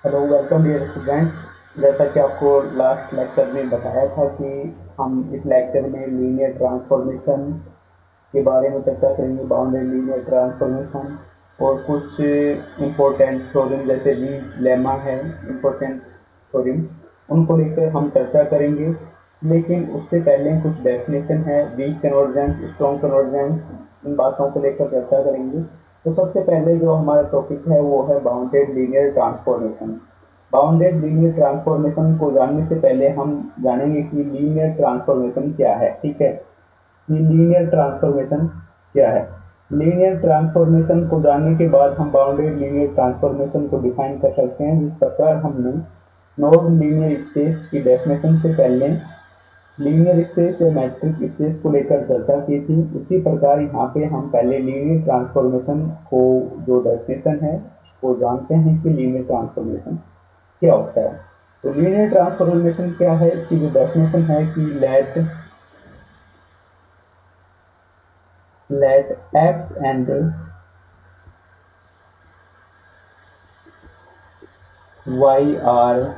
Hello welcome dear students. जैसा कि आपको लास्ट लेक्चर में बताया था कि हम इस लेक्चर में लीनियर ट्रांसफॉर्मेशन के बारे में चर्चा करेंगे, बाउंड्री लीनियर ट्रांसफॉर्मेशन और कुछ इम्पोर्टेंट थ्योरम जैसे रीज लेमा है, इम्पोर्टेंट थ्योरम, उनको लेकर हम चर्चा करेंगे। लेकिन उससे पहले कुछ डेफिनेशन है, वीक कन्वर्जेंस, स्ट्रॉन्ग कन्वर्जेंस, इन बातों को लेकर चर्चा करेंगे। तो सबसे पहले जो हमारा टॉपिक है वो है bounded linear transformation. Bounded linear transformation को जानने से पहले हम जानेंगे कि लीनियर ट्रांसफॉर्मेशन क्या है। ठीक है, कि लीनियर ट्रांसफॉर्मेशन क्या है। लीनियर ट्रांसफॉर्मेशन को जानने के बाद हम बाउंडेड लीनियर ट्रांसफॉर्मेशन को डिफाइन कर सकते हैं, जिस प्रकार हमने नॉन लीनियर स्पेस की डेफिनेशन से पहले लीनियर स्पेस या मैट्रिक स्पेस को लेकर चर्चा की थी, उसी प्रकार यहाँ पे हम पहले लीनियर ट्रांसफॉर्मेशन को जो डेफिनेशन है वो जानते हैं कि लीनियर ट्रांसफॉर्मेशन क्या होता है। तो लीनियर ट्रांसफॉर्मेशन क्या है, इसकी जो डेफिनेशन है कि let X and Y are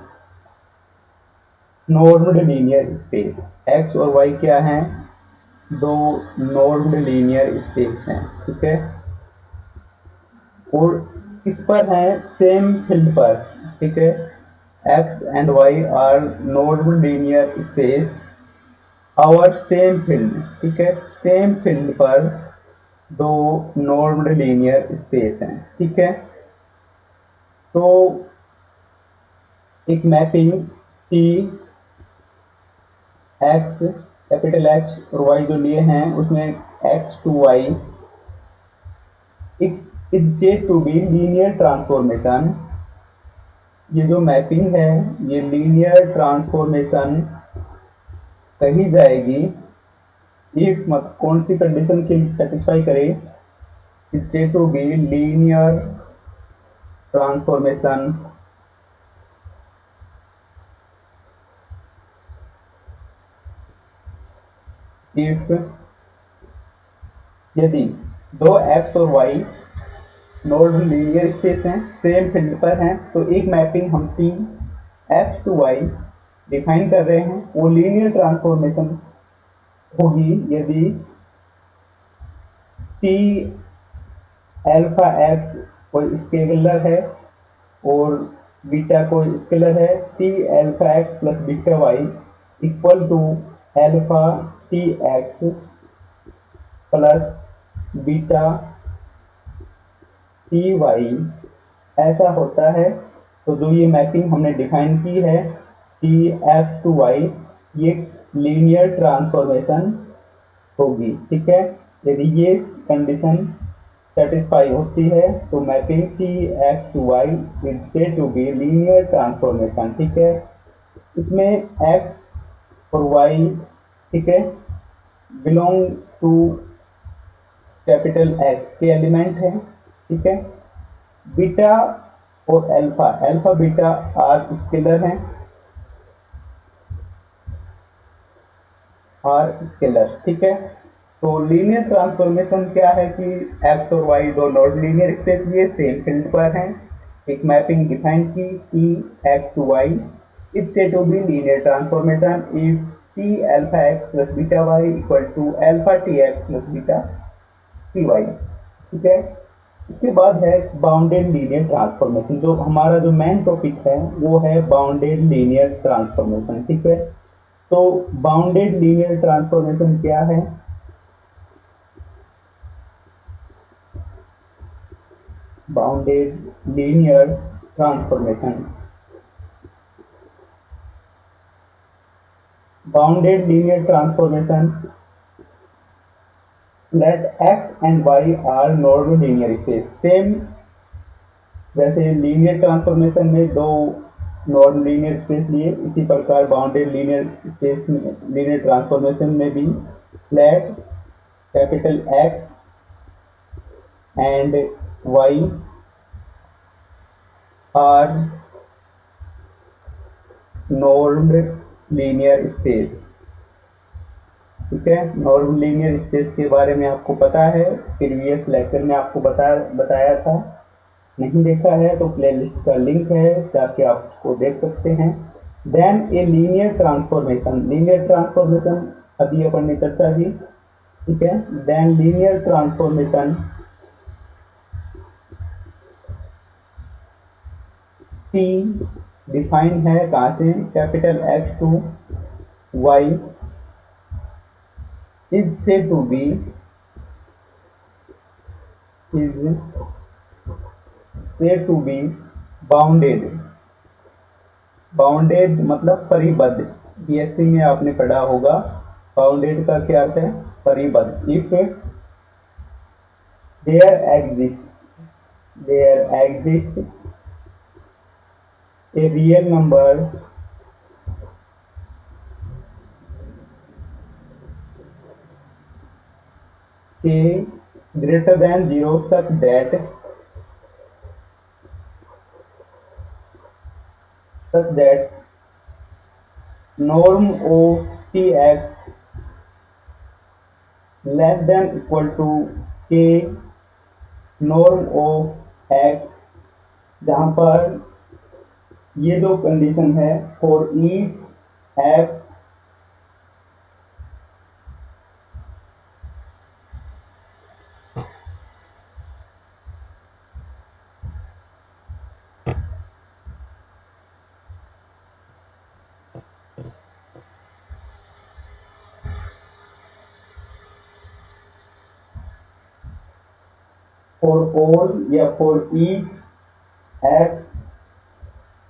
normed linear space. X और वाई क्या हैं? दो नॉर्म्ड लीनियर स्पेस हैं। ठीक है, और किस पर है? सेम फील्ड पर। ठीक है, X and Y are normed linear space over same field. ठीक है, सेम फील्ड पर दो नॉर्म्ड लीनियर स्पेस हैं। ठीक है, तो एक mapping T X, capital X और वाई जो लिए हैं उसमें X to Y it's is said to be linear transformation. ये जो मैपिंग है ये लीनियर ट्रांसफॉर्मेशन कही जाएगी इफ मत कौन सी कंडीशन के सेटिस्फाई करे? It's said to be linear transformation if यदि दो एक्स और वाई नॉर्मल लीनियर स्पेस हैं, सेम फील्ड पर हैं, तो एक मैपिंग हम T X to Y define कर रहे हैं, वो लीनियर ट्रांसफॉर्मेशन होगी यदि टी एल्फा एक्स कोई स्केलर है और बीटा कोई स्केलर है। T alpha X plus beta Y equal to alpha T X plus beta T Y ऐसा होता है। तो जो ये मैपिंग हमने डिफाइन की है टी एफ टू वाई, ये लीनियर ट्रांसफॉर्मेशन होगी। ठीक है, यदि ये कंडीशन सेटिस्फाई होती है तो mapping T F to Y is said to be linear transformation. ठीक है, इसमें एक्स और वाई, ठीक है, बिलोंग टू कैपिटल एक्स के एलिमेंट है। ठीक है, बीटा और alpha, alpha beta are scalar हैं, आर स्केलर। ठीक है, तो लीनियर ट्रांसफॉर्मेशन क्या है कि एक्स और वाई दो नॉन लीनियर स्पेस लिए सेम फील्ड पर हैं, एक मैपिंग डिफाइन की T X to Y, it's said to be linear transformation if T alpha X plus beta Y equal to alpha T X plus beta T Y. ठीक है, इसके बाद है बाउंडेड लीनियर ट्रांसफॉर्मेशन। जो हमारा जो main topic है वो है बाउंडेड लीनियर ट्रांसफॉर्मेशन। ठीक है, तो बाउंडेड लीनियर ट्रांसफॉर्मेशन क्या है? Bounded linear transformation, bounded linear transformation let X and Y are normal linear space. Same वैसे लीनियर ट्रांसफॉर्मेशन में दो नॉन लीनियर स्पेस लिए, इसी प्रकार बाउंडेड लीनियर स्पेस में लीनियर ट्रांसफॉर्मेशन में भी let capital X and Y are normed linear space. ठीक है, नॉर्मल लीनियर स्पेस के बारे में आपको पता है, प्रीवियस लेक्चर में आपको बताया था। नहीं देखा है तो प्लेलिस्ट का लिंक है, जाके आप उसको देख सकते हैं। Then a linear transformation, linear transformation अभी अपन ने चर्चा की, ठीक है। Then linear transformation T defined है कहाँ से, capital X to Y is said to be, is said to be bounded, bounded मतलब परिबद्ध, बीएससी में आपने पढ़ा होगा बाउंडेड का क्या अर्थ है, परिबद्ध। If there exist a real number k greater than 0 such that norm of tx less than equal to k norm of x, जहाँ पर ये दो कंडीशन है for each X for all या for each X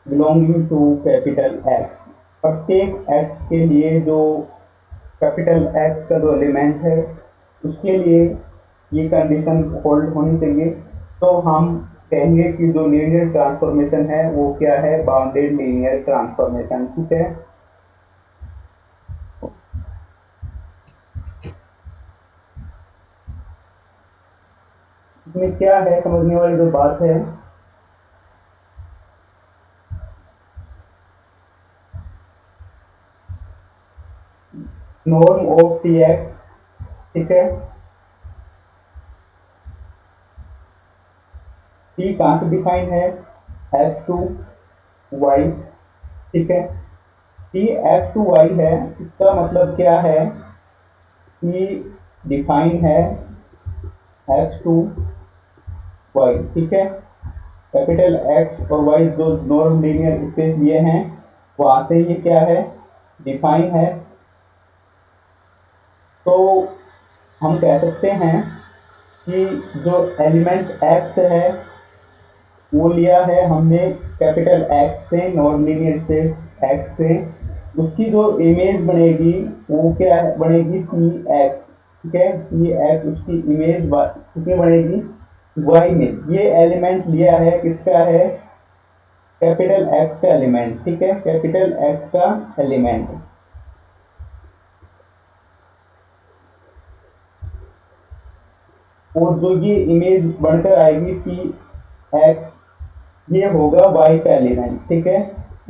belonging to capital X, प्रत्येक X के लिए जो कैपिटल एक्स का जो एलिमेंट है उसके लिए ये कंडीशन होल्ड होनी चाहिए। तो हम कहेंगे कि जो लीनियर ट्रांसफॉर्मेशन है वो क्या है, बाउंडेड लीनियर ट्रांसफॉर्मेशन, ठीक है। इसमें क्या है समझने वाली जो बात है, नॉर्म ऑफ टी एक्स, ठीक है। टी कहाँ से डिफाइन है, एक्स टू वाई, ठीक है। टी एक्स टू वाई है, इसका मतलब क्या है कि डिफाइन है एक्स टू वाई, ठीक है। कैपिटल एक्स और वाई जो नॉर्म लीनियर स्पेस लिए हैं वहां से ये क्या है, डिफाइन है। तो हम कह सकते हैं कि जो एलिमेंट एक्स है वो लिया है हमने कैपिटल एक्स से, नॉन लीनियर स्पेस एक्स से, उसकी जो इमेज बनेगी वो क्या है, बनेगी पी एक्स, ठीक है। पी एक्स उसकी इमेज किसमें बनेगी, वाई में। ये एलिमेंट लिया है किसका है, कैपिटल एक्स का एलिमेंट, ठीक है, कैपिटल एक्स का एलिमेंट। और जो ये इमेज बनकर आएगी पी एक्स, ये होगा वाई का एलिमेंट, ठीक है,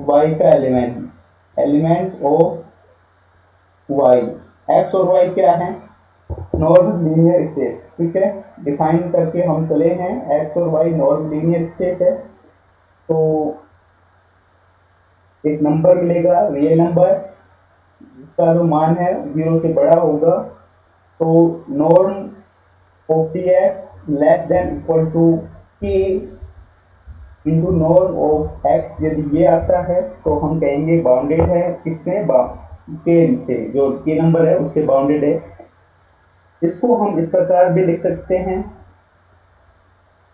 वाई का element, element of Y. X और वाई क्या है, नॉर्मल लीनियर स्पेस, ठीक है। डिफाइन करके हम चले हैं, एक्स और वाई नॉर्मल लीनियर स्पेस है। तो एक नंबर मिलेगा रियल नंबर जिसका जो मान है 0 से बड़ा होगा, तो norm of T X less than equal to K into norm of X, यदि ये आता है तो हम कहेंगे बाउंडेड है, किससे, के से, जो के नंबर है उससे बाउंडेड है। इसको हम इस प्रकार भी लिख सकते हैं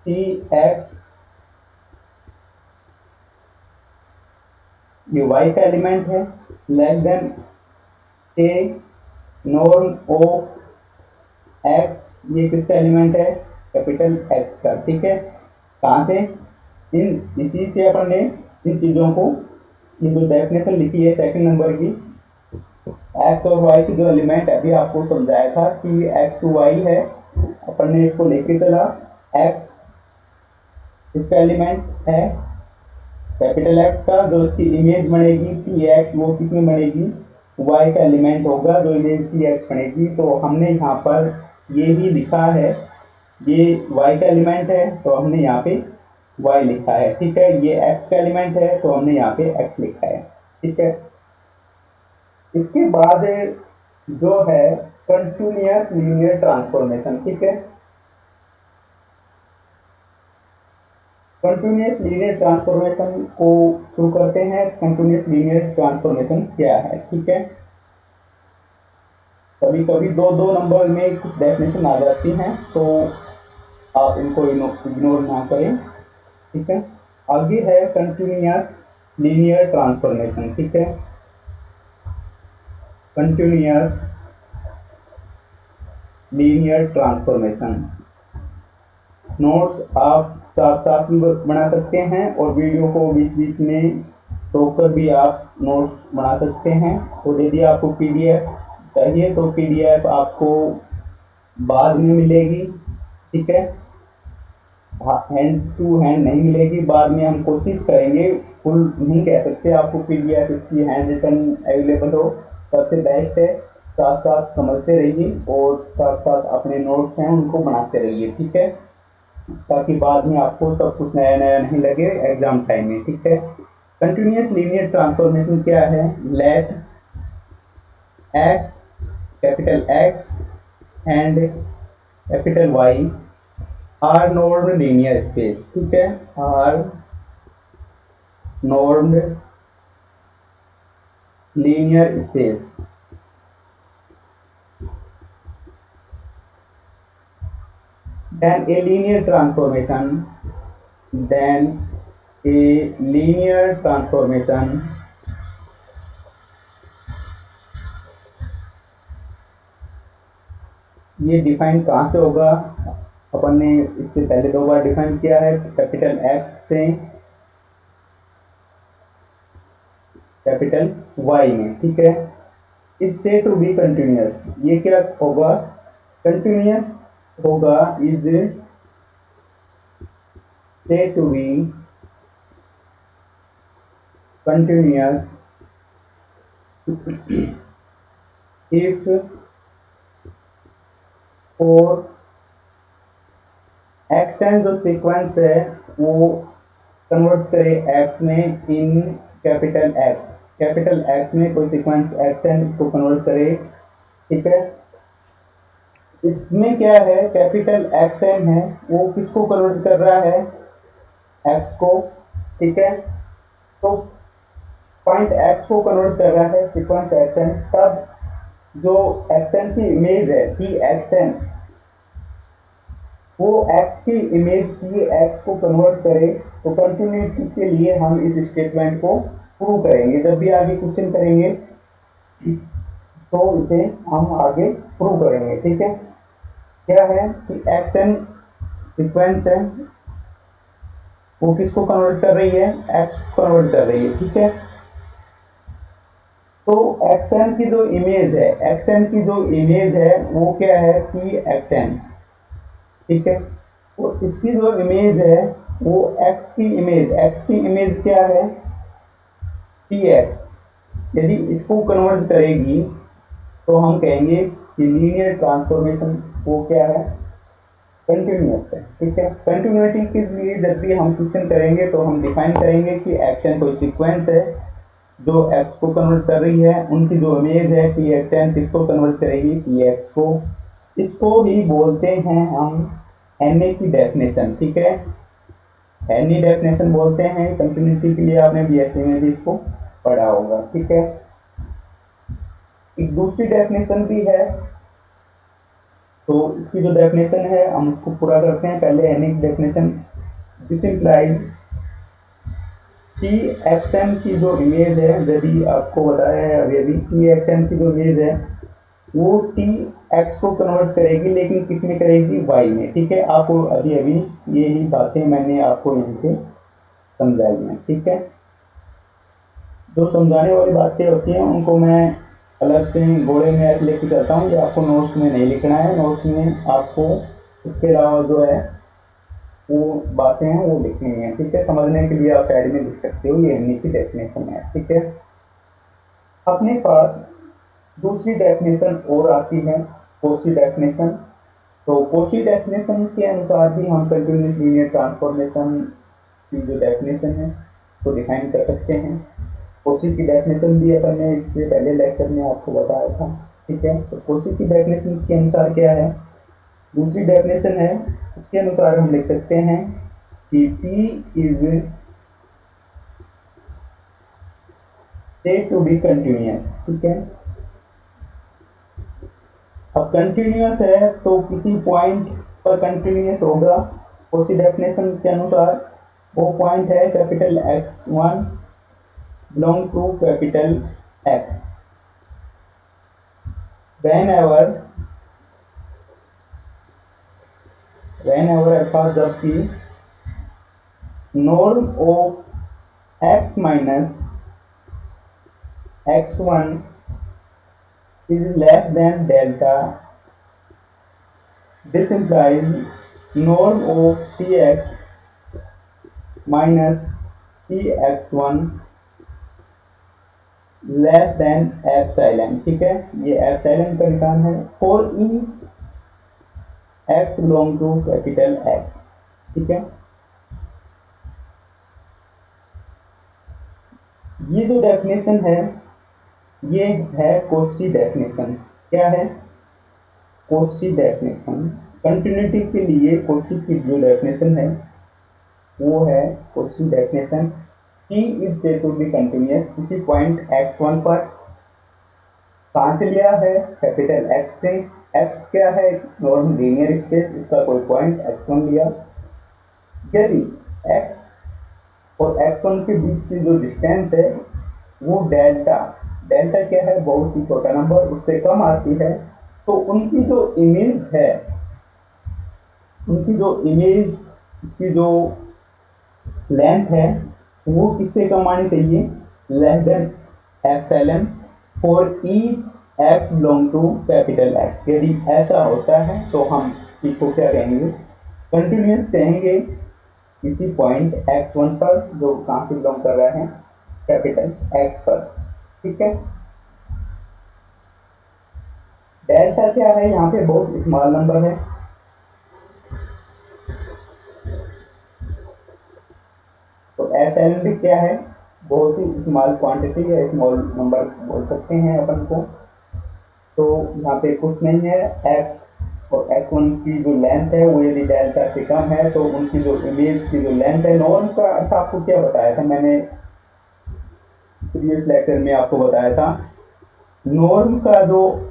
कि एक्स ये वाई का एलिमेंट है, less than A norm of x, ये किसका एलिमेंट है, कैपिटल एक्स का, ठीक है। कहां से, इन इसी से अपन ने इन चीजों को, ये जो डेफिनेशन लिखी है सेकंड नंबर की, एक्स और वाई की जो एलिमेंट अभी आपको समझाया था कि एक्स टू वाई है, अपन ने इसको लेके चला, एक्स इसका एलिमेंट है कैपिटल एक्स का, जो इसकी इमेज बनेगी पी एक्स, वो किसमें बनेगी, वाई का एलिमेंट होगा, जो इमेज पी एक्स बनेगी। तो हमने यहाँ पर ये भी लिखा है, ये वाई का एलिमेंट है, तो हमने यहाँ पे y लिखा है, ठीक है। ये x का एलिमेंट है तो हमने यहाँ पे x लिखा है, ठीक है। इसके बाद जो है कंटिन्यूअस लीनियर ट्रांसफॉर्मेशन, ठीक है। कंटिन्यूअस लीनियर ट्रांसफॉर्मेशन को शुरू करते हैं। कंटिन्यूअस लीनियर ट्रांसफॉर्मेशन क्या है, ठीक है। कभी कभी दो दो नंबर में कुछ डेफिनेशन आ जाती हैं तो आप इनको इग्नोर ना करें, ठीक है। आगे है कंटिन्यूअस लीनियर ट्रांसफॉर्मेशन, ठीक है। कंटिन्यूअस लीनियर ट्रांसफॉर्मेशन नोट्स आप साथ साथ भी बना सकते हैं और वीडियो को बीच बीच में रोककर भी आप नोट्स बना सकते हैं। और यदि आपको पीडीएफ चाहिए तो पीडीएफ आपको बाद में मिलेगी, ठीक है। हैंड टू हैंड नहीं मिलेगी, बाद में हम कोशिश करेंगे, फुल नहीं कह सकते आपको पीडीएफ इसकी हैंड रिटन अवेलेबल हो, सबसे बेस्ट है। साथ साथ समझते रहिए और साथ साथ अपने नोट्स हैं उनको बनाते रहिए, ठीक है, ताकि बाद में आपको सब कुछ नया नया नहीं लगे एग्जाम टाइम में, ठीक है। कंटिन्यूअस लीनियर ट्रांसफॉर्मेशन क्या है? Let X, capital X and capital Y are normed linear space, ठीक है। Are normed linear space then a linear transformation then a linear transformation ये डिफाइन कहाँ से होगा? अपन ने इससे पहले दो बार डिफाइन किया है, कैपिटल एक्स से कैपिटल वाई में, ठीक है। इट्स से टू बी कंटिन्यूअस, ये क्या होगा? कंटिन्यूअस होगा, is said to be continuous if और एक्शन जो सीक्वेंस है वो कन्वर्ट करे एक्स में in capital x, capital x में कोई सीक्वेंस एक्शन इसको कन्वर्ट करे, ठीक है। इसमें क्या है, कैपिटल एक्शन है वो किसको कन्वर्ट कर रहा है? एक्स को, ठीक है। तो पॉइंट एक्स को कन्वर्ट कर रहा है सीक्वेंस एक्शन, तब जो एक्शन की इमेज है कि एक्शन वो एक्स की इमेज की एक्स को कन्वर्ट करे, तो कंटिन्यूटी के लिए हम इस स्टेटमेंट को प्रूव करेंगे। जब भी आगे क्वेश्चन करेंगे तो इसे हम आगे प्रूव करेंगे, ठीक है। क्या है कि एक्शन सीक्वेंस है वो किसको कन्वर्ट कर रही है? एक्स को कन्वर्ट कर रही है, ठीक है। तो एक्शन की जो इमेज है, एक्शन की जो इमेज है वो क्या है कि एक्शन, ठीक है। तो इसकी जो इमेज है वो एक्स की इमेज, एक्स की इमेज क्या है? P x. यदि इसको कन्वर्ट करेगी तो हम कहेंगे कि लीनियर ट्रांसफॉर्मेशन वो क्या है? कंटिन्यूअस है, ठीक है। कंटिन्यूटी के लिए जब भी हम क्वेश्चन करेंगे तो हम डिफाइन करेंगे कि एक्शन कोई सीक्वेंस है जो एक्स को कन्वर्ट कर रही है, उनकी जो इमेज है पी एक्स एन किसको कन्वर्ट करेगी? पी एक्स को। इसको ही बोलते हैं हम एन ए की डेफिनेशन, ठीक है। एन ए डेफिनेशन बोलते हैं कंटिन्यूटी के लिए, आपने बीएससी में भी इसको पढ़ा होगा, ठीक है। एक दूसरी डेफिनेशन भी है, तो इसकी जो डेफिनेशन है हम उसको पूरा करते हैं। पहले एन ए की डेफिनेशन, दिस इम्प्लाइज कि एक्शन की जो इमेज है, यदि आपको बताया है अभी अभी कि एक्शन की जो इमेज है वो टी एक्स को कन्वर्ट करेगी, लेकिन किस में करेगी? वाई में, ठीक है। आपको अभी अभी यही बातें मैंने आपको यहाँ पे समझाई हैं, ठीक है। जो समझाने वाली बातें होती हैं उनको मैं अलग से घोड़े में ऐसे लेके चलता हूँ, ये आपको नोट्स में नहीं लिखना है। नोट्स में आपको इसके अलावा जो है वो बातें हैं वो लिखनी है, ठीक है। समझने के लिए आप ऐड में लिख सकते हो, ये एमनी की डेफिनेशन है, ठीक है। अपने पास दूसरी डेफिनेशन और आती है, कोशी डेफिनेशन। तो कोशी डेफिनेशन के अनुसार भी हम कंटिन्यूअस लीनियर ट्रांसफॉर्मेशन की जो डेफिनेशन है वो डिफाइन कर सकते हैं। कोशी की डेफिनेशन भी अपन ने इससे पहले लेक्चर में आपको बताया था। ठीक है, तो कोशी की डेफिनेशन के अनुसार क्या है, दूसरी डेफिनेशन है, उसके अनुसार हम लिख सकते हैं कि P is said to be continuous। ठीक है, अब कंटिन्यूअस है तो किसी पॉइंट पर कंटिन्यूअस होगा। उसी डेफिनेशन के अनुसार वो पॉइंट है capital X1 belong to capital X। Whenever अर्थात जबकि norm of x minus x1 is less than delta, this implies norm of Tx minus Tx1 less than epsilon. ठीक है, ये एप्सिलॉन का निशान है for each x belong to capital X। ठीक है, ये जो डेफिनेशन है ये है कोशी डेफिनेशन। क्या है, कोशी डेफिनेशन। कंटिन्यूटी के लिए कोशी की जो डेफिनेशन है वो है Cauchy definition. P is said to be continuous किसी पॉइंट x1 पर। कहाँ से लिया है, कैपिटल X से। X क्या है, नॉर्मल लीनियर स्पेस, इसका कोई पॉइंट x1 लिया। यदि x और x1 के बीच की जो डिस्टेंस है वो डेल्टा, डेल्टा क्या है, बहुत ही छोटा नंबर, उससे कम आती है, तो उनकी जो इमेज है, उनकी जो इमेज की जो लेंथ है वो किससे कम आनी चाहिए, less than epsilon for each x belong to capital X। यदि ऐसा होता है तो हम इसको क्या कहेंगे, कंटिन्यूअस कहेंगे किसी पॉइंट x1 पर जो कहाँ से बिलोंग कर रहा है, कैपिटल X पर। ठीक है, डेल्टा क्या है, यहाँ पे बहुत स्मॉल नंबर है, तो एप्सिलॉन भी क्या है, बहुत ही स्मॉल क्वांटिटी या स्मॉल नंबर बोल सकते हैं अपन को। तो यहाँ पे कुछ नहीं है, x और x1 की जो लेंथ है वो यदि डेल्टा से कम है तो उनकी जो इमेज की जो लेंथ है, नॉर्म का अर्थ आपको क्या बताया था मैंने प्रीवियस लेक्चर में आपको बताया था, नॉर्म का जो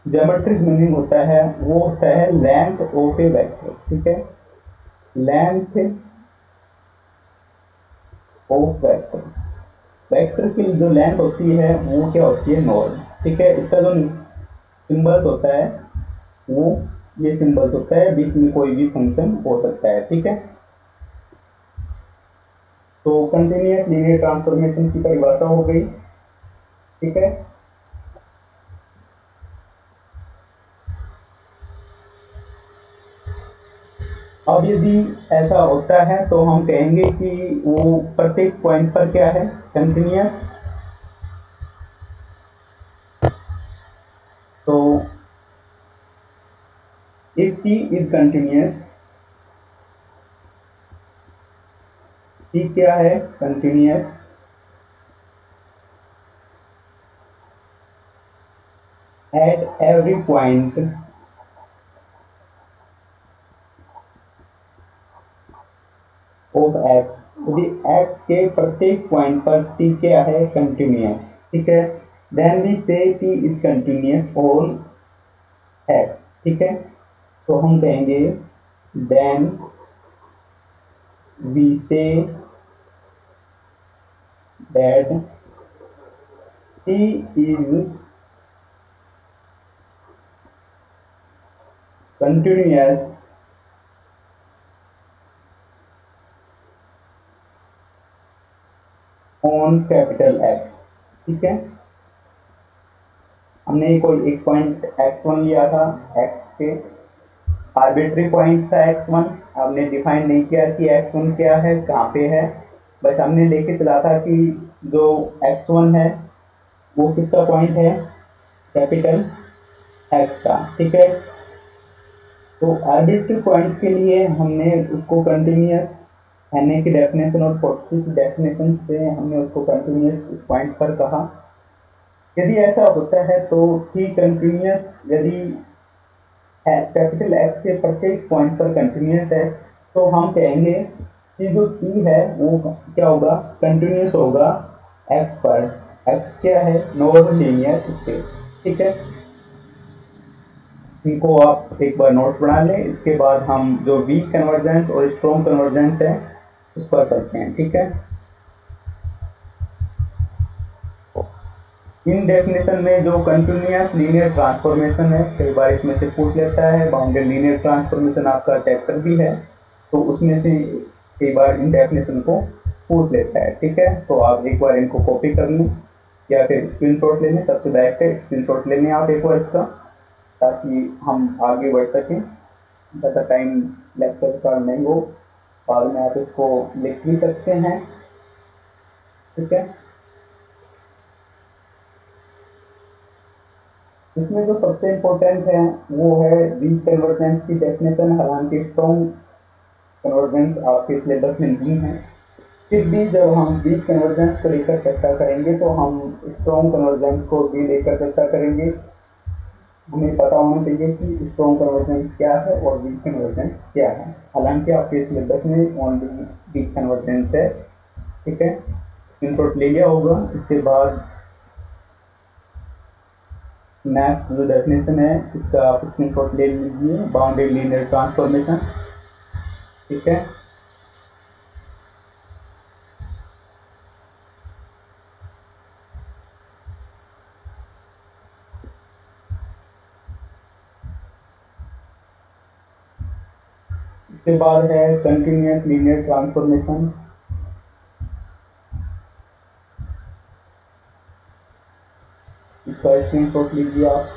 ज्योमेट्रिक मीनिंग होता है वो होता है लेंथ ऑफ ए वेक्टर। ठीक है, लेंथ ऑफ वेक्टर, वेक्टर की जो लेंथ होती है वो क्या होती है, नॉर्म। ठीक है, इसका जो सिंबल्स होता है वो ये सिंबल्स होता है, बीच में कोई भी फंक्शन हो सकता है। ठीक है, तो कंटिन्यूअस लीनियर ट्रांसफॉर्मेशन की परिभाषा हो गई। ठीक है, अब यदि ऐसा होता है तो हम कहेंगे कि वो प्रत्येक पॉइंट पर क्या है, कंटिन्यूअस। तो if T is continuous, T क्या है, continuous at every point of x, यदि x के प्रत्येक पॉइंट पर T क्या है, कंटिन्यूअस। ठीक है, then we say T is continuous on x। ठीक है, तो हम कहेंगे then we say that T is continuous on capital X। ठीक है, हमने कोई एक पॉइंट x1 लिया था, x के आर्बिट्री पॉइंट था x1, हमने डिफाइन नहीं किया कि x1 क्या है, कहाँ पे है, बस हमने लेके चला था कि जो x1 है वो किसका पॉइंट है, कैपिटल X का। ठीक है, तो आर्बिट्री पॉइंट के लिए हमने उसको कंटिन्यूअस Na की डेफिनेशन और 40 की डेफिनेशन से हमने उसको कंटिन्यूस पॉइंट पर कहा। यदि ऐसा होता है तो T कंटिन्यूस यदि कैपिटल एक्स के प्रत्येक पॉइंट पर कंटिन्यूस है तो हम कहेंगे कि जो T है वो क्या होगा, कंटिन्यूस होगा एक्स पर। एक्स क्या है, नॉन लीनियर स्पेस। ठीक है, इनको आप एक बार नोट्स बना लें, इसके बाद हम जो वीक कन्वर्जेंस और स्ट्रॉन्ग कन्वर्जेंस है उस पर चलते हैं। ठीक है, इन डेफिनेशन में जो कंटिन्यूअस लीनियर ट्रांसफॉर्मेशन है, कई बार इसमें से पूछ लेता है। बाउंडेड लीनियर ट्रांसफॉर्मेशन आपका चैप्टर भी है, तो उसमें से कई बार इन डेफिनेशन को पूछ लेता है। ठीक है, तो आप एक बार इनको कॉपी कर लें या फिर स्क्रीनशॉट ले लें। सबसे बेस्ट है स्क्रीनशॉट ले लें आप एक बार इसका, ताकि हम आगे बढ़ सकें, ज़्यादा टाइम लेक्चर का नहीं हो। बाद में आप इसको लिख भी सकते हैं। ठीक है, इसमें जो सबसे इम्पोर्टेंट है वो है वीक कन्वर्जेंस की डेफिनेशन। हालांकि स्ट्रॉन्ग कन्वर्जेंस आपके सिलेबस में नहीं है, फिर भी जब हम वीक कन्वर्जेंस को लेकर चर्चा करेंगे तो हम स्ट्रॉन्ग कन्वर्जेंस को भी लेकर चर्चा करेंगे। हमें पता होना चाहिए कि स्ट्रॉन्ग कन्वर्जेंस क्या है और वीक कन्वर्जेंस क्या है। हालांकि आपके सिलेबस में ओनली वीक कन्वर्जेंस है। ठीक है, स्क्रीनशॉट ले लिया होगा। इसके बाद नेक्स्ट जो डेफिनेशन है इसका आप स्क्रीनशॉट ले लीजिए, बाउंडेड लीनियर ट्रांसफॉर्मेशन। ठीक है, इसके बाद है कंटिन्यूअस लीनियर ट्रांसफॉर्मेशन। इसका स्क्रीनशॉट लीजिए आप।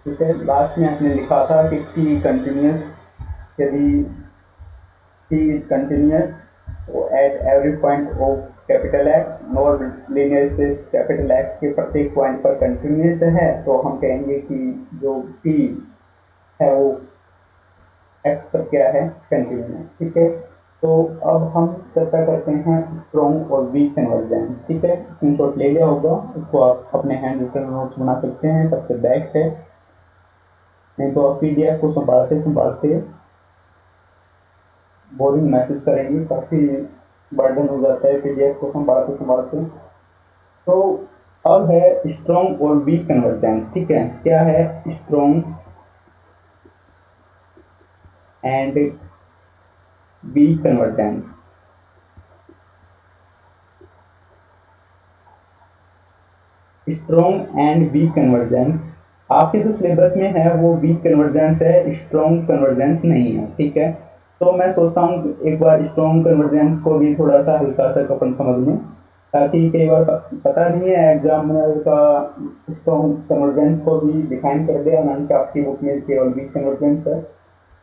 ठीक है, लास्ट में आपने लिखा था कि टी कंटिन्यूअस, यदि T is continuous at every point of capital x, nor linear space capital X के प्रत्येक पॉइंट पर कंटिन्यूअस है, तो हम कहेंगे कि जो टी है वो एक्स पर क्या है, कंटिन्यूअस। ठीक है, तो अब हम चर्चा करते हैं स्ट्रॉन्ग और वीक कन्वर्जेंस। ठीक है, स्क्रीनशॉट ले लिया होगा, इसको आप अपने हैंड रिटन नोट्स बना सकते हैं, सबसे बेस्ट है। नहीं तो आप पीडीएफ को संभालते संभालते बोरिंग महसूस करेंगे, काफ़ी बर्डन हो जाता है पीडीएफ को संभालते संभालते। तो अब है स्ट्रॉन्ग और वीक कन्वर्जेंस। ठीक है, क्या है strong and weak convergence. Strong and weak convergence आपके जो सिलेबस में है वो वीक कन्वर्जेंस है, स्ट्रॉन्ग कन्वर्जेंस नहीं है। ठीक है, तो मैं सोचता हूँ एक बार स्ट्रॉन्ग कन्वर्जेंस को भी थोड़ा सा हल्का सा अपन समझ लें, ताकि कई बार पता नहीं है एग्जाम का स्ट्रॉन्ग कन्वर्जेंस को भी डिफाइन कर दे, हालांकि आपकी बुक में केवल वीक कन्वर्जेंस है।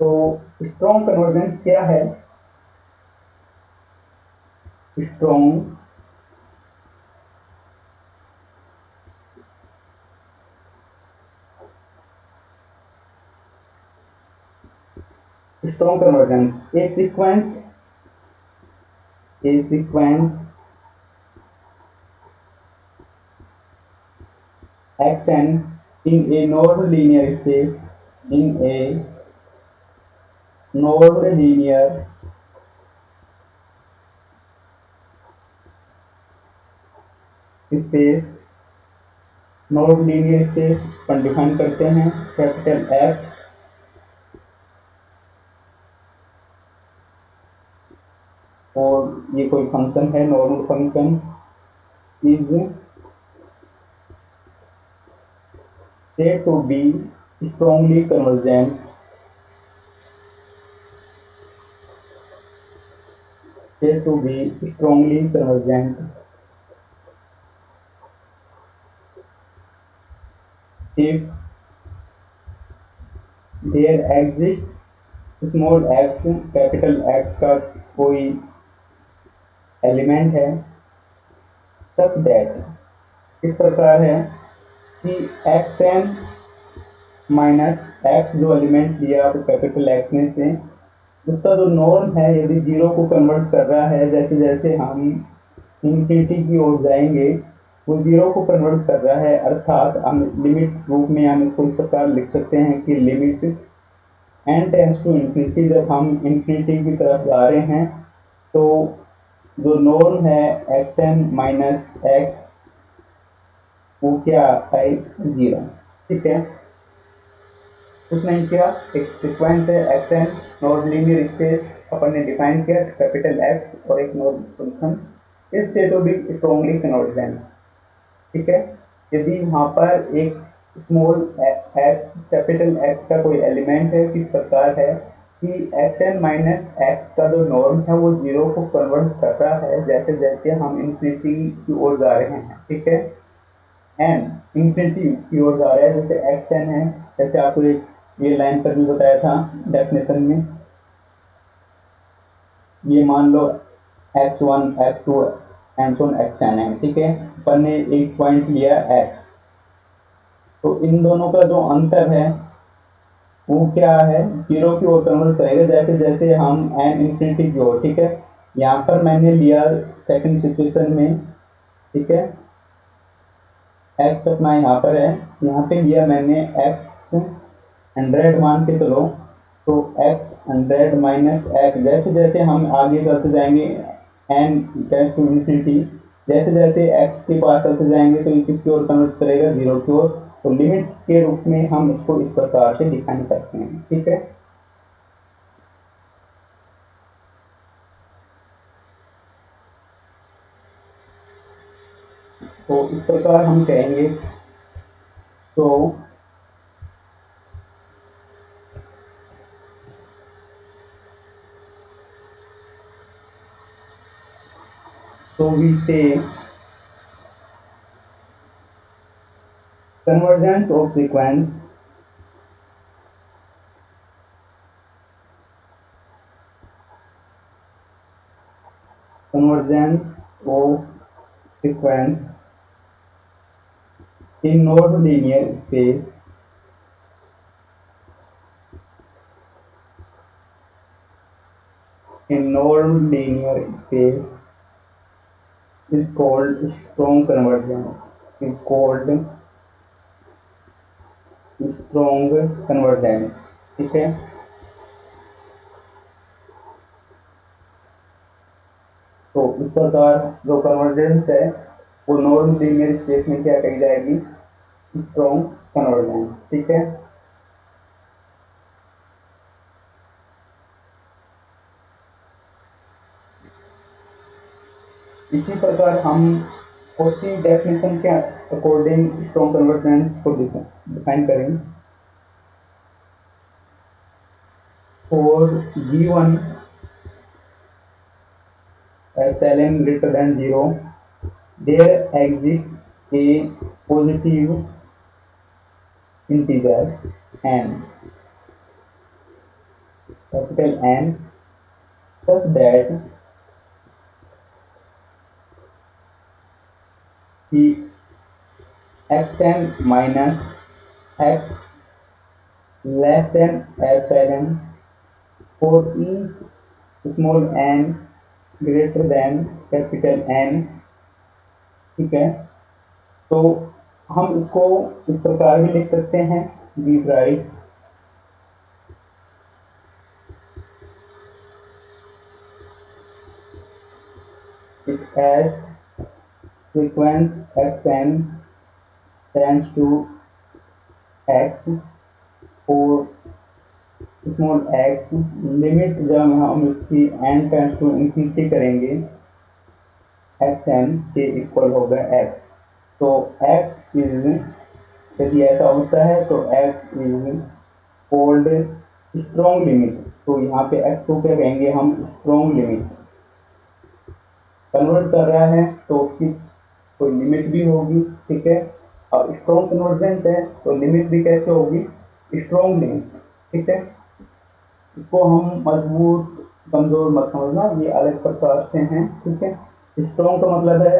तो स्ट्रॉन्ग कन्वर्जेंस क्या है, strong strong convergence A sequence xn in a non-linear space, in a non-linear space, non-linear space पर डिफाइन करते हैं कैपिटल X और ये कोई फंक्शन है, normal function is said to be strongly convergent, said to be strongly convergent if there exist small X capital X का कोई element है सच दैट इस प्रकार है कि एक्स एन माइनस एक्स जो एलिमेंट लिया आपको कैपिटल एक्स में से उसका जो नॉर्म है यदि जीरो को कन्वर्ट कर रहा है, जैसे जैसे हम इन्फिनिटी की ओर जाएंगे वो जीरो को कन्वर्ट कर रहा है, अर्थात हम लिमिट रूप में हम इसको इस प्रकार लिख सकते हैं कि limit N tends to infinity, जब हम इन्फिनिटी की तरफ जा रहे हैं तो जो नॉर्म है एक्स एन माइनस एक्स वो क्या आता है जीरो। ठीक है, कुछ नहीं किया, एक सीक्वेंस है X N non linear space अपन ने डिफाइन किया कैपिटल एक्स और एक नॉन फंक्शन इस से टू बी स्ट्रॉन्गली कन्वर्जेंट। ठीक है, यदि वहाँ पर एक स्मॉल एक्स कैपिटल एक्स का कोई एलिमेंट है किस प्रकार है कि एक्स एन माइनस एक्स का जो नॉर्म है वो जीरो को कन्वर्ट कर रहा है जैसे जैसे हम इन्फिनिटी की ओर जा रहे हैं। ठीक है, एन इन्फिनिटी की ओर जा रहा है, जैसे एक्स एन है, जैसे आपको ये लाइन पर भी बताया था डेफिनेशन में, ये मान लो X one X two and so X N है। ठीक है, अपन ने एक पॉइंट लिया एक्स, तो इन दोनों का जो अंतर है वो क्या है जीरो की ओर कन्वर्ट करेगा जैसे जैसे हम एन इन्फिनिटी की ओर। ठीक है, यहाँ पर मैंने लिया सेकंड सिचुएशन में, ठीक है, एक्स अपना यहाँ पर है, यहाँ पे लिया मैंने एक्स 100 मान के चलो, तो एक्स 100 माइनस एक्स, जैसे जैसे हम आगे चलते जाएंगे एन टेंस टू इन्फिनिटी, जैसे जैसे एक्स के पास चलते जाएंगे तो ये किसकी ओर कन्वर्ट करेगा जीरो की ओर, तो लिमिट के रूप में हम इसको इस प्रकार से डिफाइन करते हैं। ठीक है, तो इस प्रकार हम कहेंगे तो we say convergence of sequence convergence of sequence in non-linear space in non-linear space is called strong convergence, is called strong convergence। ठीक है, तो इस प्रकार जो कन्वर्जेंस है वो नॉन लीनियर स्पेस में क्या कही जाएगी स्ट्रॉन्ग कन्वर्जेंस। ठीक है, इसी प्रकार हम उसी डेफिनेशन के अकॉर्डिंग स्ट्रॉन्ग कन्वर्जेंस को डिफाइन करेंगे। for given ln greater than 0 there exists a positive integer n, capital N, such that the xn minus x less than epsilon for each small n greater than capital N। ठीक है, तो हम इसको इस प्रकार भी लिख सकते हैं we write it as sequence X N tends to X और स्मॉल एक्स लिमिट जब हम इसकी एन टेंड्स टू इन्फिनिटी करेंगे एक्स एन के इक्वल होगा एक्स, तो एक्स इज, यदि ऐसा होता है तो X is called strong limit, तो यहाँ पे एक्स को क्या कहेंगे हम स्ट्रॉन्ग लिमिट, कन्वर्ट कर रहा है तो उसकी कोई लिमिट भी होगी। ठीक है, अब स्ट्रॉन्ग कन्वर्जेंस है तो लिमिट भी कैसे होगी स्ट्रॉन्ग लिमिट। ठीक है। इसको हम मजबूत कमजोर मत समझना, ये अलग प्रकार से हैं। ठीक है। स्ट्रॉन्ग का मतलब है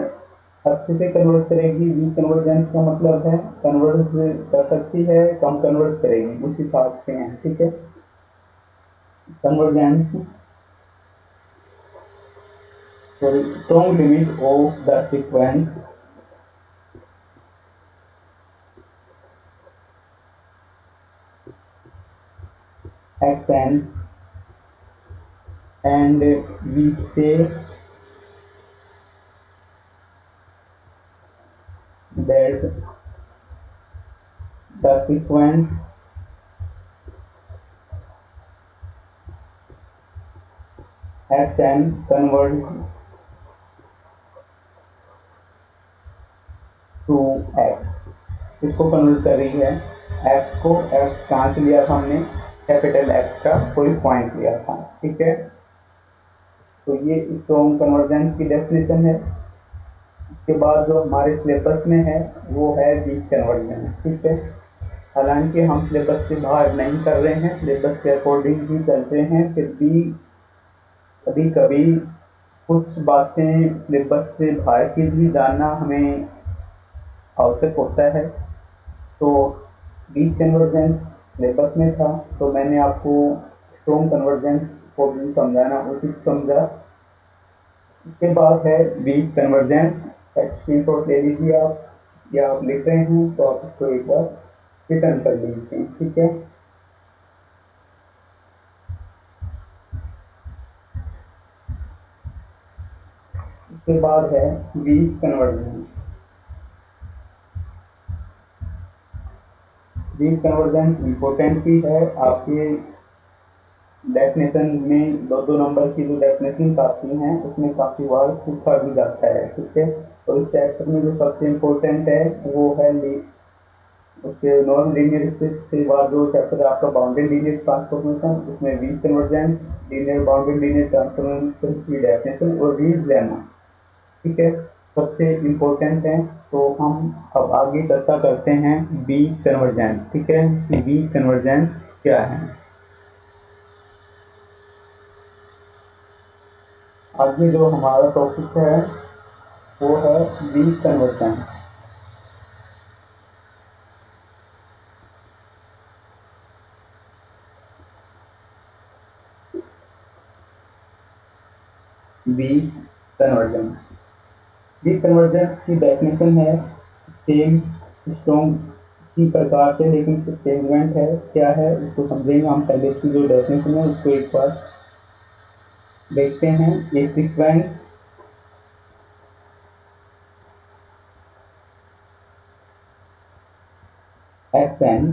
अच्छे से कन्वर्ट करेगी, वीक कन्वर्जेंस का मतलब है कन्वर्ट कर सकती है, कम कन्वर्ट करेगी, उस हिसाब से हैं। ठीक है। Convergence strong limit of the sequence xn and we say that the sequence xn converts to x, इसको कन्वर्ट कर रही है। x को x कहाँ से लिया था हमने, कैपिटल X का कोई पॉइंट लिया था। ठीक है। तो ये स्ट्रॉन्ग कन्वर्जेंस की डेफिनेशन है। उसके बाद जो हमारे सिलेबस में है वो है वीक कन्वर्जेंस। ठीक है। हालांकि हम सिलेबस से बाहर नहीं कर रहे हैं, सिलेबस के अकॉर्डिंग ही चलते हैं, फिर भी कभी कभी कुछ बातें सिलेबस से बाहर की भी जानना हमें आवश्यक होता है। तो वीक कन्वर्जेंस सिलेबस में था, तो मैंने आपको स्ट्रॉन्ग कन्वर्जेंस को भी समझाना उचित समझा। इसके बाद है वीक कन्वर्जेंस, स्क्रीनशॉट ले लीजिए आप, या आप लिख रहे हैं तो आप इसको एक बार रिटर्न कर लीजिए। ठीक है। इसके बाद है weak convergence. Weak convergence important भी है, आपके डेफिनेशन में दो दो नंबर की जो डेफिनेशन आती हैं उसमें काफ़ी बार पूछा भी जाता है। ठीक है। तो इस चैप्टर में जो सबसे इम्पोर्टेंट है वो है उसके नॉन लीनियर स्पेस के बाद जो चैप्टर है आपका बाउंडेड लीनियर ट्रांसफॉर्मेशन, उसमें weak convergence, linear bounded linear transformation की डेफिनेशन और रीज लेना। ठीक है। सबसे इम्पोर्टेंट है। तो हम अब आगे चर्चा करते हैं वीक कन्वर्जेंस। ठीक है कि वीक कन्वर्जेंस क्या है। आगे जो हमारा टॉपिक है वो है weak convergence. Weak convergence, weak convergence की डेफिनेशन है सेम स्ट्रॉन्ग की प्रकार से, लेकिन कुछ चेंजमेंट है। क्या है उसको समझेंगे हम। पहले इसकी जो डेफिनेशन है उसको एक बार देखते हैं। ये सीक्वेंस एक्स एन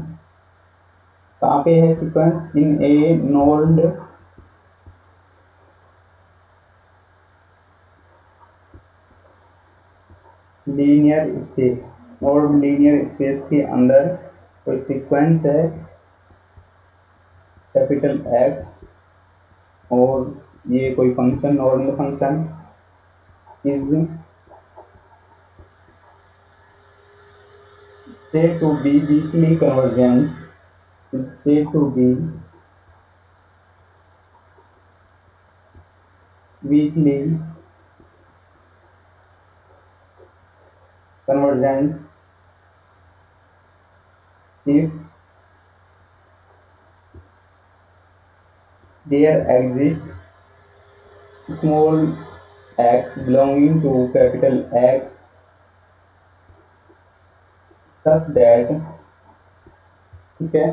कहाँ पे है, sequence in A node linear space. और लीनियर स्पेस के अंदर कोई सीक्वेंस है कैपिटल एक्स, और ये कोई function normal function is said to be weakly convergence, is said to be weakly convergence if there exists small x belonging to capital X such that। ठीक है।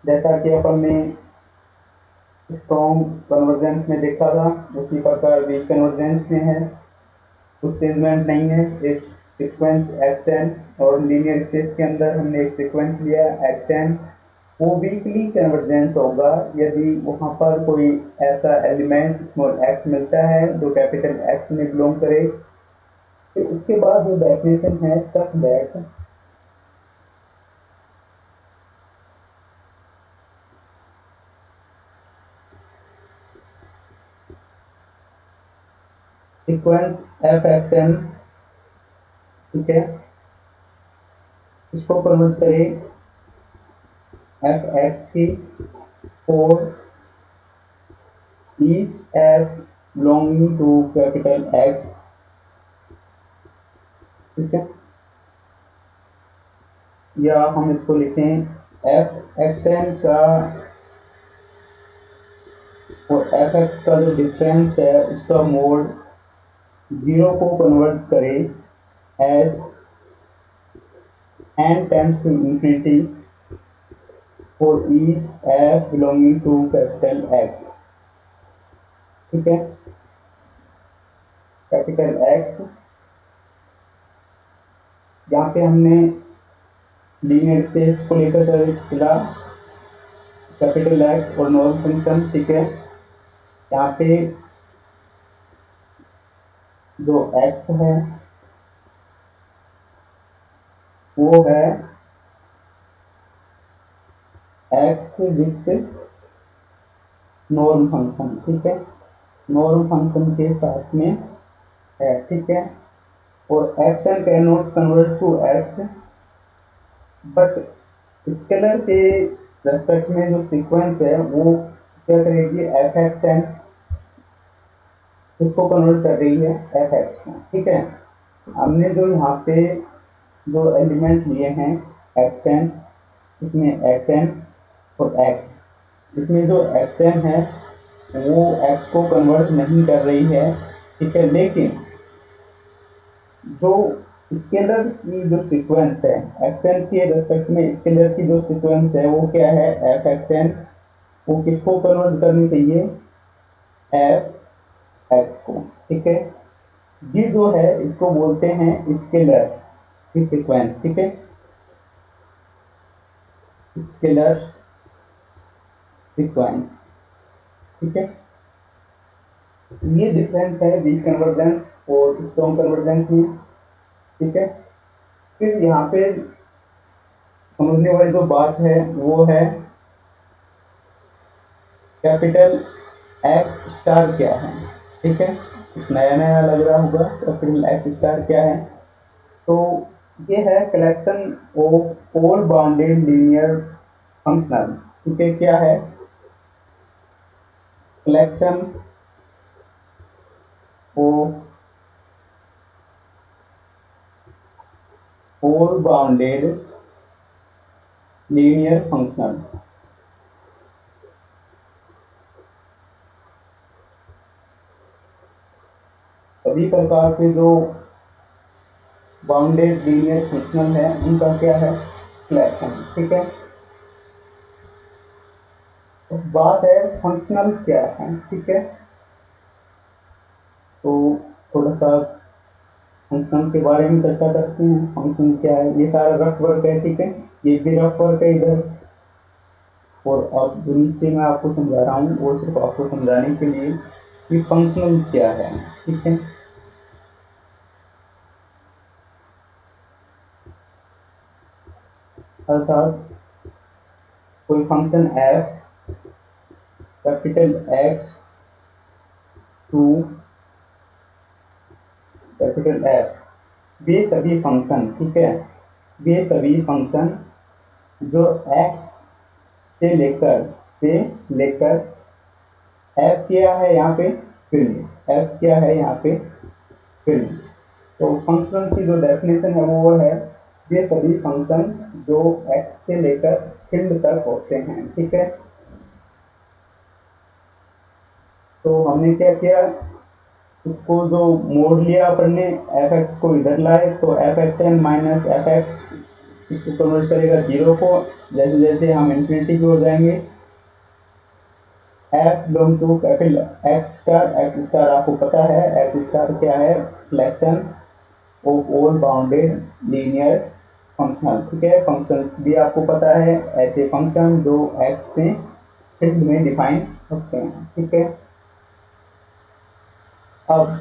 जैसा कि अपन ने स्ट्रॉन्ग कन्वर्जेंस में देखा था उसी प्रकार वीक कन्वर्जेंस में है, कुछ चेंजमेंट नहीं है। एक सीक्वेंस एक्स एन और लीनियर स्पेस के अंदर हमने एक सीक्वेंस लिया एक्स एन, वो वीकली कन्वर्जेंस होगा यदि वहाँ पर कोई ऐसा एलिमेंट स्मॉल एक्स मिलता है जो कैपिटल एक्स में बिलोंग करे। फिर उसके बाद जो डेफिनेशन है such that sequence F X N, ठीक है, इसको कन्वर्ट करें एफ एक्स की for each f belonging to capital X, ठीक है, या हम इसको लिखें एफ एक्स एन का और एफ एक्स का जो डिफरेंस है उसका मोड 0 को कन्वर्ट करें as N tends to infinity for each F belonging to capital X, ठीक है, कैपिटल एक्स यहाँ पे हमने लीनियर स्पेस को लेकर चला, कैपिटल एक्स और नॉर्मल फंक्शन, ठीक है, यहाँ पे जो एक्स है वो है एक्स विथ नॉर्म फंक्शन, ठीक है, नॉर्म फंक्शन के साथ में है, ठीक है, और X N can not convert to X, but scalar के रेस्पेक्ट में जो सीक्वेंस है वो क्या करेगी, एफ एक्स एन इसको कन्वर्ट कर रही है एफ एक्स में, ठीक है। हमने जो यहाँ पे जो एलिमेंट लिए हैं एक्स एन, इसमें एक्स एन और एक्स, इसमें जो एक्स एन है वो एक्स को कन्वर्ट नहीं कर रही है, ठीक है, लेकिन जो स्केलर की जो सीक्वेंस है एक्स एन के रेस्पेक्ट में स्केलर की जो सीक्वेंस है वो क्या है, एफ एक्स एन, वो किसको कन्वर्ट करनी चाहिए, एफ एक्स को, ठीक है। ये जो है इसको बोलते हैं स्केलर की सीक्वेंस, ठीक है, स्केलर सीक्वेंस, ठीक है। ये डिफरेंस है वीक कन्वर्जेंस और स्ट्रॉन्ग कन्वर्जेंस में, ठीक है। फिर यहाँ पे समझने वाली जो बात है वो है कैपिटल एक्स स्टार क्या है, ठीक है, नया नया लग रहा होगा कैपिटल एक्स स्टार क्या है, तो ये है collection of all bounded linear functional, ठीक है, क्या है, collection of all bounded linear functional, सभी प्रकार के जो बाउंडेड लीनियर फंक्शनल है उनका क्या है, कलेक्शन, ठीक है। तो बात है फंक्शनल क्या है, ठीक है, तो थोड़ा सा फंक्शन के बारे में चर्चा करते हैं, फंक्शन क्या है, ये सारा रफ वर्क है, ठीक है, ये भी रफ वर्क है इधर, और अब जो नीचे मैं आपको समझा रहा हूँ वो सिर्फ आपको समझाने के लिए कि फंक्शनल क्या है, ठीक है। अर्थात कोई function F capital X to capital F, वे सभी फंक्शन, ठीक है, वे सभी फंक्शन जो एक्स से लेकर एफ क्या है यहाँ पे फील्ड, एफ क्या है यहाँ पे फील्ड, तो फंक्शन की जो डेफिनेशन है वो है ये सभी फंक्शन जो एक्स से लेकर फील्ड तक होते हैं, ठीक है। तो हमने क्या किया, उसको जो मोड लिया अपन ने, एफ एक्स को इधर लाए तो F X N minus F X इसको कन्वर्ट करेगा 0 को, जैसे जैसे हम इंफिनिटी की हो जाएंगे, F belong to capital X star आपको पता है एक्स स्टार क्या है, collection of all bounded linear functional, ठीक है, फंक्शन भी आपको पता है ऐसे फंक्शन जो एक्स से फील्ड में डिफाइन होते हैं, ठीक है। अब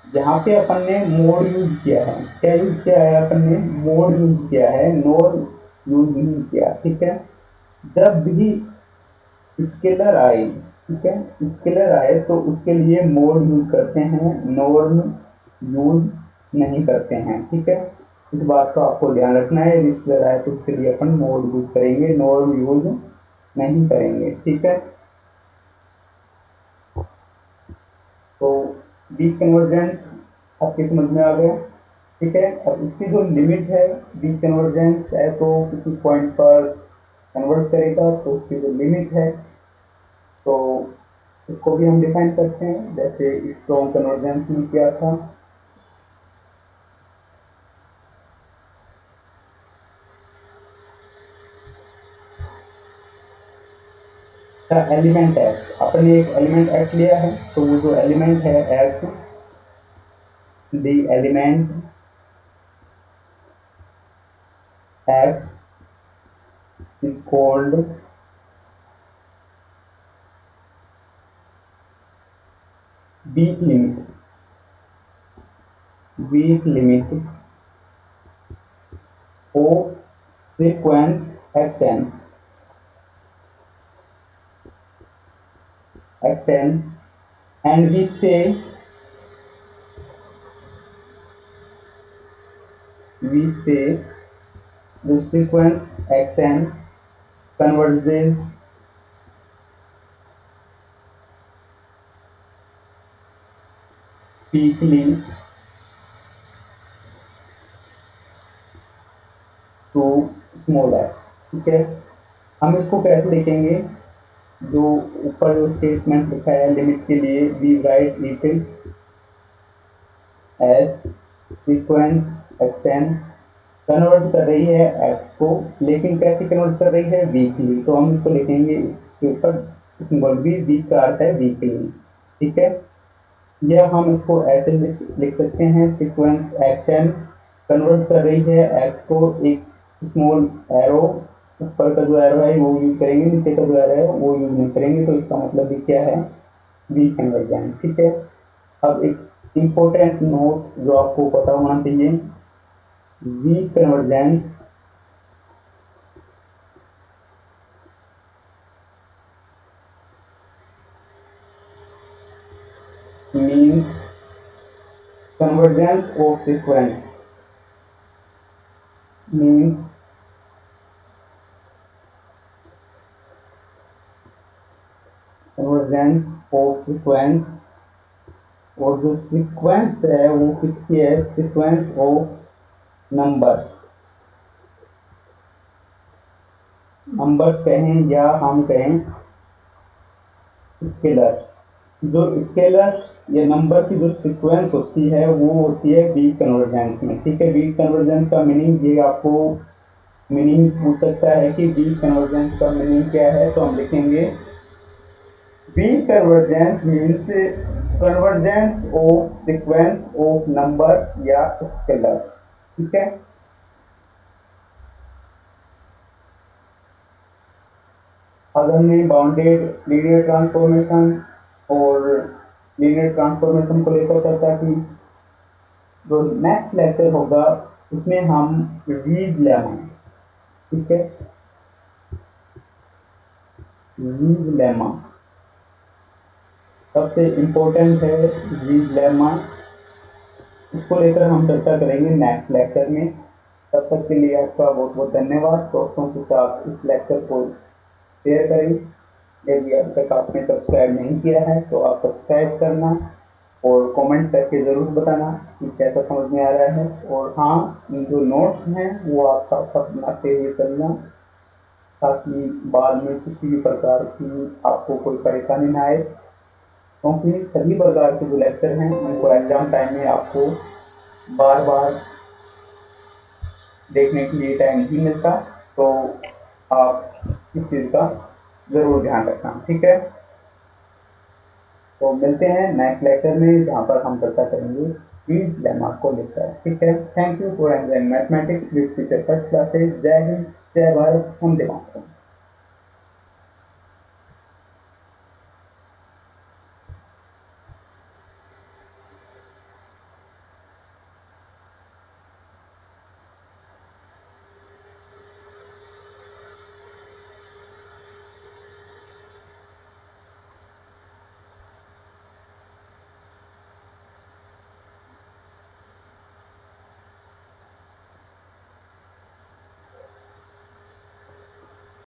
यहाँ पे अपन ने मोड यूज किया है, क्या यूज किया है अपन ने, मोड यूज किया है, नोड यूज नहीं किया, ठीक है। जब भी स्केलर आए, ठीक है, स्केलर आए तो उसके लिए मोड यूज करते हैं, नॉर्म यूज नहीं करते हैं, ठीक है, इस बात का आपको ध्यान रखना है, स्केलर आए तो उसके लिए अपन मोड यूज करेंगे, नॉर्म यूज नहीं करेंगे। ठीक है, तो वीक कन्वर्जेंस आपके समझ में आ गया। ठीक है, अब इसकी जो लिमिट है, वीक कन्वर्जेंस है तो किसी पॉइंट पर कन्वर्ट करेगा, तो उसकी जो लिमिट है तो इसको भी हम डिफाइन करते हैं, जैसे स्ट्रॉन्ग कन्वर्जेंस में किया था। एलिमेंट एक्स, अपने एक एलिमेंट एक्स लिया है, तो वो जो एलिमेंट है X, the element X is called weak limit, weak limit of sequence xn, and we say the sequence xn converges peakly to small x। ठीक है, हम इसको कैसे लिखेंगे, जो ऊपर जो स्टेटमेंट लिखा है लिमिट के लिए, we write it as sequence X N convert कर रही है एक्स को, लेकिन कैसे कन्वर्ट कर रही है, वीकली, तो हम इसको लिखेंगे इसके ऊपर सिंबल भी, वीक का अर्थ है वीकली। ठीक है, या हम इसको ऐसे लिख सकते हैं, सीक्वेंस एक्सएन कन्वर्ट कर रही है एक्स को, एक स्मॉल एरो, ऊपर का जो एरो है वो यूज करेंगे, नीचे का जो एरो है वो यूज नहीं करेंगे, तो इसका मतलब भी क्या है, वीक कन्वर्जन। ठीक है, अब एक इंपॉर्टेंट नोट जो आपको पता होना चाहिए, weak convergence means convergence of sequence, means convergence of sequence, और जो सीक्वेंस है वो किसकी है, सीक्वेंस ऑफ नंबर, नंबर्स कहें या हम कहें स्केलर, जो स्केलर या नंबर की जो सीक्वेंस होती है वो होती है वीक कन्वर्जेंस में। ठीक है, वीक कन्वर्जेंस का मीनिंग, ये आपको मीनिंग पूछ सकता है कि वीक कन्वर्जेंस का मीनिंग क्या है, तो हम लिखेंगे weak convergence means convergence of sequence of numbers या स्केलर। ठीक है, अब हमने बाउंडेड लीनियर ट्रांसफॉर्मेशन और लीनियर ट्रांसफॉर्मेशन को लेकर चर्चा की। जो नेक्स्ट लेक्चर होगा उसमें हम रीज लेमा, ठीक है, रीज लेमा सबसे इम्पोर्टेंट है, रीज लेमा, इसको लेकर हम चर्चा करेंगे नेक्स्ट लेक्चर में। तब तक के लिए आपका बहुत बहुत धन्यवाद। दोस्तों के साथ इस लेक्चर को शेयर करें। यदि अब तक आपने सब्सक्राइब नहीं किया है तो आप सब्सक्राइब करना और कमेंट करके ज़रूर बताना कि कैसा समझ में आ रहा है। और हाँ, जो नोट्स हैं वो आप साथ साथ बनाते हुए चलना, ताकि बाद में किसी भी प्रकार की आपको कोई परेशानी ना आए, क्योंकि सभी प्रकार के जो लेक्चर हैं उनको एग्जाम टाइम में आपको बार बार देखने के लिए टाइम नहीं मिलता, तो आप इस चीज़ का ज़रूर ध्यान रखना। ठीक है, तो मिलते हैं नेक्स्ट लेक्चर में, जहाँ पर हम चर्चा करेंगे रीज लेमा को लेकर। ठीक है, thank you for enjoying mathematics with teacher first classes. जय हिंद, जय भारत, वंदे मातरम।